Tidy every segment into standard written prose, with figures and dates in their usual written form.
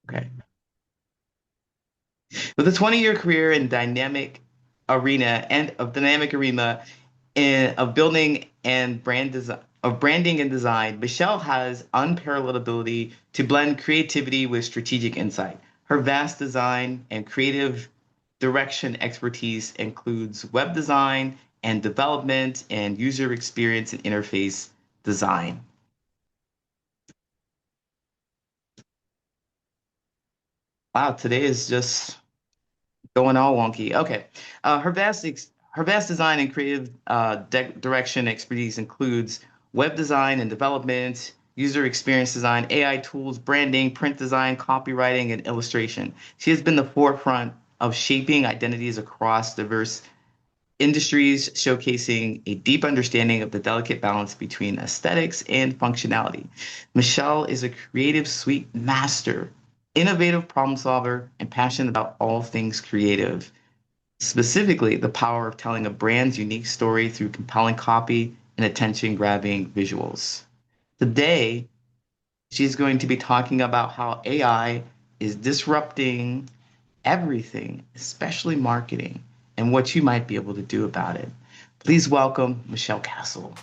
Okay. With a 20-year career in dynamic arena of building and branding and design, Michelle has unparalleled ability to blend creativity with strategic insight. Her vast design and creative direction expertise includes web design and development and user experience and interface design. Wow, today is just going all wonky. Okay. Her vast design and creative direction expertise includes web design and development, user experience design, AI tools, branding, print design, copywriting, and illustration. She has been the forefront of shaping identities across diverse industries, showcasing a deep understanding of the delicate balance between aesthetics and functionality. Michelle is a creative suite master, innovative problem solver, and passionate about all things creative, specifically the power of telling a brand's unique story through compelling copy and attention-grabbing visuals. Today, she's going to be talking about how AI is disrupting everything, especially marketing, and what you might be able to do about it. Please welcome Michele Kasl.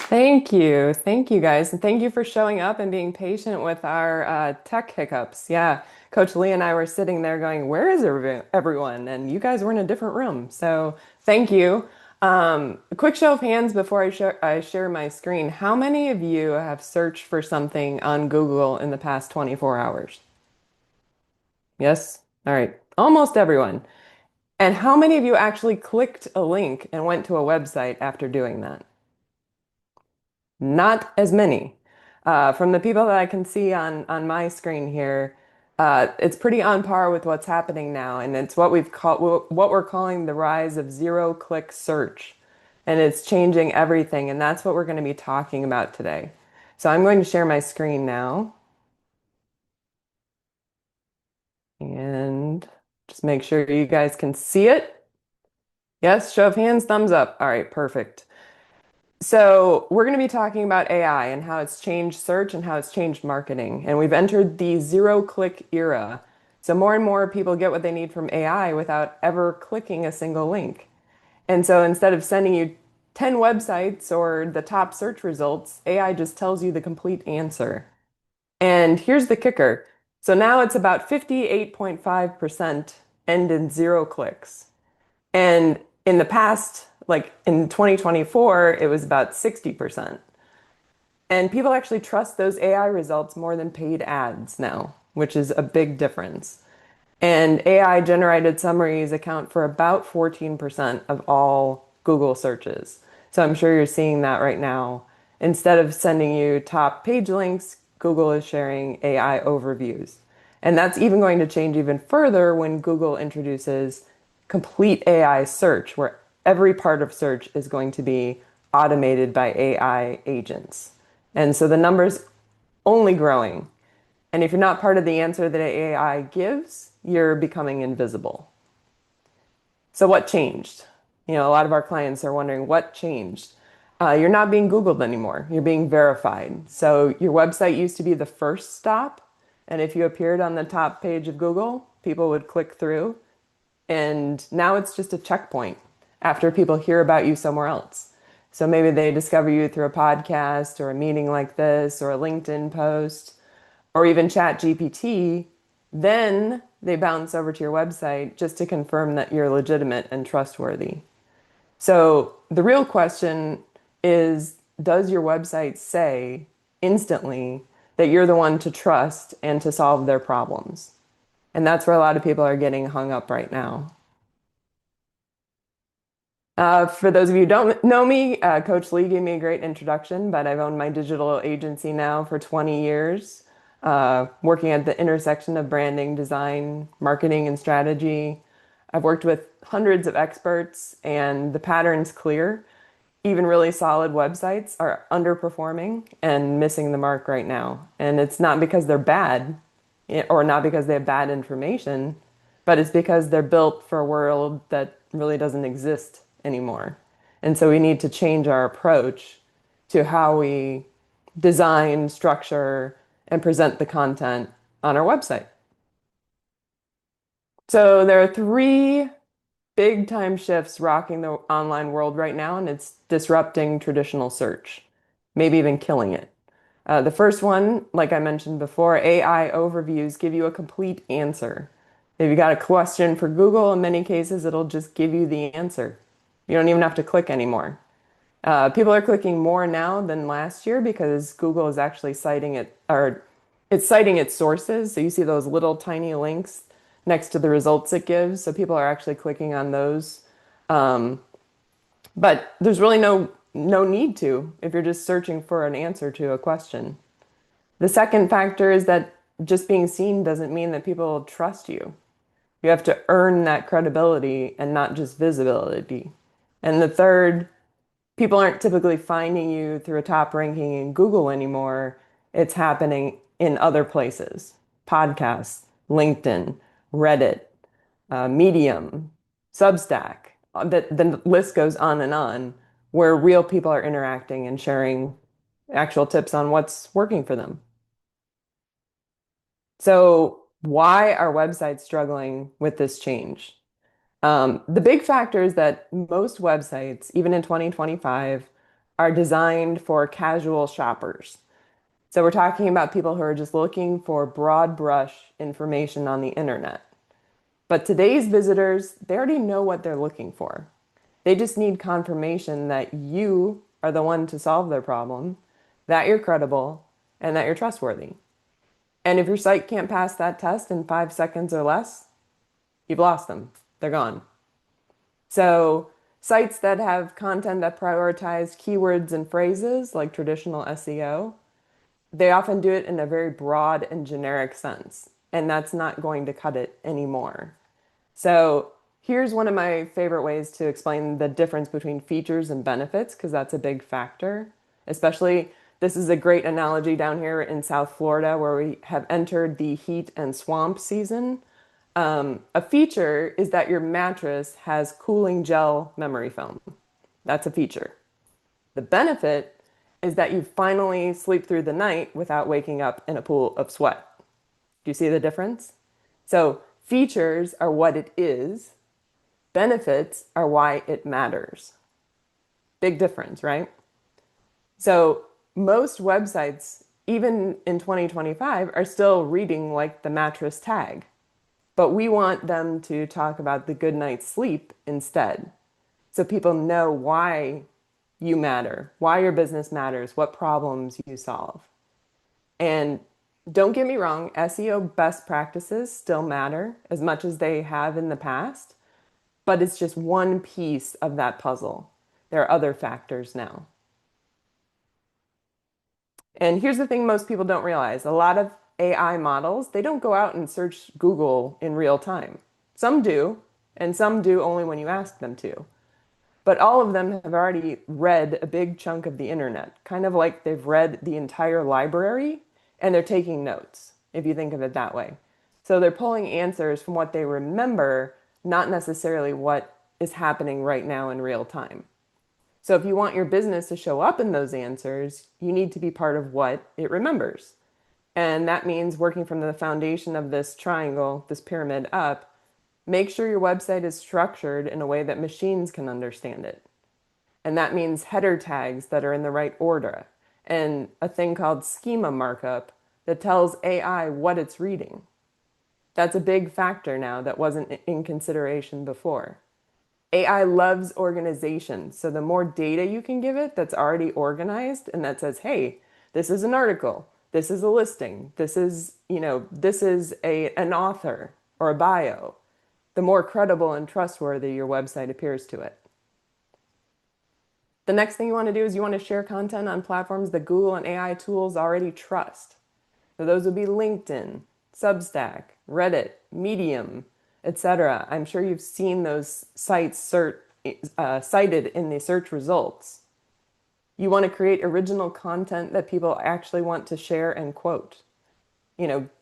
Thank you. Thank you guys. And thank you for showing up and being patient with our tech hiccups. Yeah. Coach Lee and I were sitting there going, where is everyone? And you guys were in a different room. So thank you. A quick show of hands before I share my screen. How many of you have searched for something on Google in the past 24 hours? Yes? All right. Almost everyone. And how many of you actually clicked a link and went to a website after doing that? Not as many. From the people that I can see on my screen here, it's pretty on par with what's happening now, and it's what we're calling the rise of zero-click search, and it's changing everything, and that's what we're going to be talking about today. So I'm going to share my screen now, and just make sure you guys can see it. Yes, show of hands, thumbs up. All right, perfect. So, we're going to be talking about AI and how it's changed search and how it's changed marketing. And we've entered the zero-click era. So, more and more people get what they need from AI without ever clicking a single link. And so, instead of sending you 10 websites or the top search results, AI just tells you the complete answer. And here's the kicker. So, now it's about 58.5% end in zero clicks. And in the past, like in 2024, it was about 60%. And people actually trust those AI results more than paid ads now, which is a big difference. And AI generated summaries account for about 14% of all Google searches. So I'm sure you're seeing that right now. Instead of sending you top page links, Google is sharing AI overviews. And that's even going to change even further when Google introduces complete AI search, where every part of search is going to be automated by AI agents. And so the number's only growing. And if you're not part of the answer that AI gives, you're becoming invisible. So what changed? A lot of our clients are wondering what changed. You're not being Googled anymore. You're being verified. So your website used to be the first stop. And if you appeared on the top page of Google, people would click through. And now it's just a checkpoint after people hear about you somewhere else. So maybe they discover you through a podcast or a meeting like this or a LinkedIn post or even Chat GPT. Then they bounce over to your website just to confirm that you're legitimate and trustworthy. So the real question is, does your website say instantly that you're the one to trust and to solve their problems? And that's where a lot of people are getting hung up right now. For those of you who don't know me, Coach Lee gave me a great introduction, but I've owned my digital agency now for 20 years, working at the intersection of branding, design, marketing, and strategy. I've worked with hundreds of experts, and the pattern's clear. Even really solid websites are underperforming and missing the mark right now. And it's not because they're bad or not because they have bad information, but it's because they're built for a world that really doesn't exist anymore. And so we need to change our approach to how we design, structure, and present the content on our website. So there are three big time shifts rocking the online world right now, and it's disrupting traditional search, maybe even killing it. The first one, like I mentioned before, AI overviews give you a complete answer. If you got a question for Google, in many cases, it'll just give you the answer. You don't even have to click anymore. People are clicking more now than last year because Google is actually citing it, or it's citing its sources. So you see those little tiny links next to the results it gives. So people are actually clicking on those. Um, but there's really no need to if you're just searching for an answer to a question. The second factor is that just being seen doesn't mean that people trust you. You have to earn that credibility and not just visibility. And the third, people aren't typically finding you through a top ranking in Google anymore. It's happening in other places, podcasts, LinkedIn, Reddit, Medium, Substack. The list goes on, where real people are interacting and sharing actual tips on what's working for them. So, why are websites struggling with this change? The big factor is that most websites, even in 2025, are designed for casual shoppers. So we're talking about people who are just looking for broad brush information on the internet. But today's visitors, they already know what they're looking for. They just need confirmation that you are the one to solve their problem, that you're credible, and that you're trustworthy. And if your site can't pass that test in 5 seconds or less, you've lost them. They're gone. So sites that have content that prioritize keywords and phrases like traditional SEO, they often do it in a very broad and generic sense, and that's not going to cut it anymore. So here's one of my favorite ways to explain the difference between features and benefits, because that's a big factor. Especially, this is a great analogy down here in South Florida where we have entered the heat and swamp season. A feature is that your mattress has cooling gel memory foam. That's a feature. The benefit is that you finally sleep through the night without waking up in a pool of sweat. Do you see the difference? So, features are what it is, benefits are why it matters. Big difference, right? So, most websites, even in 2025, are still reading like the mattress tag. But we want them to talk about the good night's sleep instead. So people know why you matter, why your business matters, what problems you solve. And don't get me wrong, SEO best practices still matter as much as they have in the past, but it's just one piece of that puzzle. There are other factors now. And here's the thing most people don't realize. A lot of AI models, they don't go out and search Google in real time. Some do, and some do only when you ask them to. But all of them have already read a big chunk of the internet, kind of like they've read the entire library and they're taking notes, if you think of it that way. So they're pulling answers from what they remember, not necessarily what is happening right now in real time. So if you want your business to show up in those answers, you need to be part of what it remembers. And that means working from the foundation of this triangle, this pyramid up, make sure your website is structured in a way that machines can understand it. And that means header tags that are in the right order and a thing called schema markup that tells AI what it's reading. That's a big factor now that wasn't in consideration before. AI loves organization. So the more data you can give it that's already organized and that says, hey, this is an article, this is a listing, this is an author or a bio, the more credible and trustworthy your website appears to it. The next thing you want to do is you want to share content on platforms that Google and AI tools already trust. So those would be LinkedIn, Substack, Reddit, Medium, etc. I'm sure you've seen those sites cited in the search results. You want to create original content that people actually want to share and quote.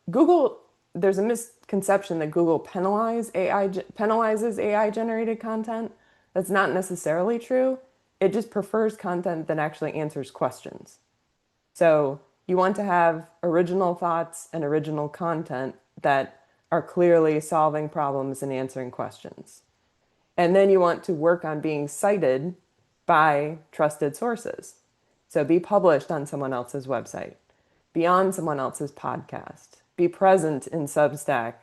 Google, there's a misconception that Google penalizes AI generated content. That's not necessarily true. it just prefers content that actually answers questions. So you want to have original thoughts and original content that are clearly solving problems and answering questions. And then you want to work on being cited by trusted sources. So be published on someone else's website, be on someone else's podcast, be present in Substack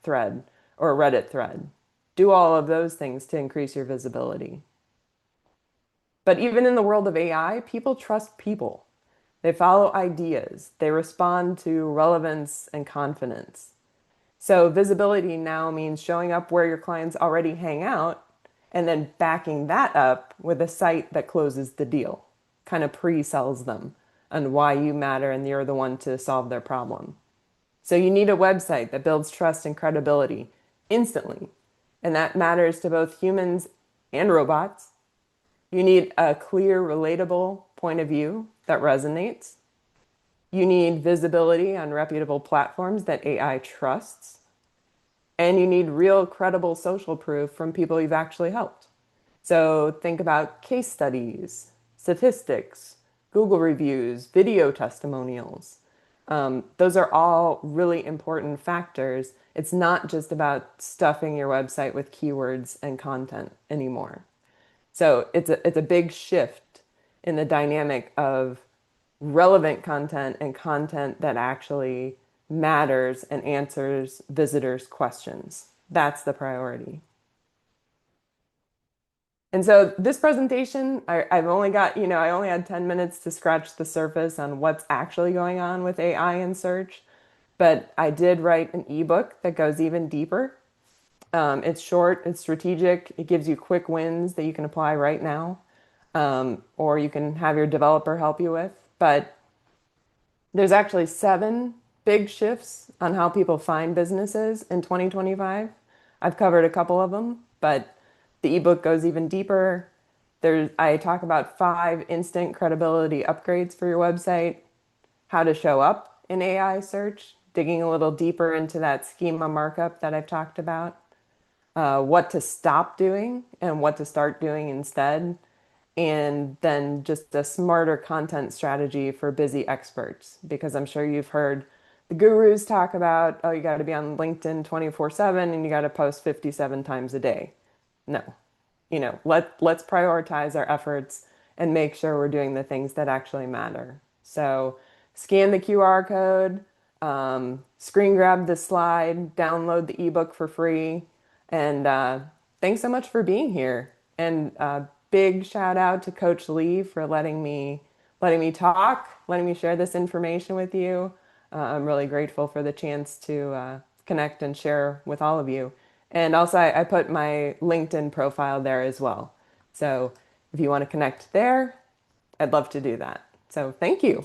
thread or Reddit thread. Do all of those things to increase your visibility. But even in the world of AI, people trust people. They follow ideas. They respond to relevance and confidence. So visibility now means showing up where your clients already hang out and then backing that up with a site that closes the deal, kind of pre-sells them on why you matter and you're the one to solve their problem. So you need a website that builds trust and credibility instantly. And that matters to both humans and robots. You need a clear, relatable point of view that resonates. You need visibility on reputable platforms that AI trusts. And you need real, credible social proof from people you've actually helped. So think about case studies, statistics, Google reviews, video testimonials. Those are all really important factors. It's not just about stuffing your website with keywords and content anymore. So it's a big shift in the dynamic of relevant content and content that actually matters and answers visitors' questions. That's the priority. And so this presentation, I've only got, I only had 10 minutes to scratch the surface on what's actually going on with AI in search, but I did write an ebook that goes even deeper. It's short, it's strategic, it gives you quick wins that you can apply right now, or you can have your developer help you with. But there's actually 7 big shifts on how people find businesses in 2025. I've covered a couple of them, but the ebook goes even deeper. I talk about 5 instant credibility upgrades for your website, how to show up in AI search, digging a little deeper into that schema markup that I've talked about, what to stop doing and what to start doing instead, and then just a smarter content strategy for busy experts. Because I'm sure you've heard the gurus talk about, oh, you got to be on LinkedIn 24/7 and you got to post 57 times a day. No, let's prioritize our efforts and make sure we're doing the things that actually matter. So scan the QR code, screen grab the slide, download the ebook for free. And thanks so much for being here. And big shout out to Coach Lee for letting me talk, letting me share this information with you. I'm really grateful for the chance to connect and share with all of you. And also, I put my LinkedIn profile there as well. So if you want to connect there, I'd love to do that. So thank you.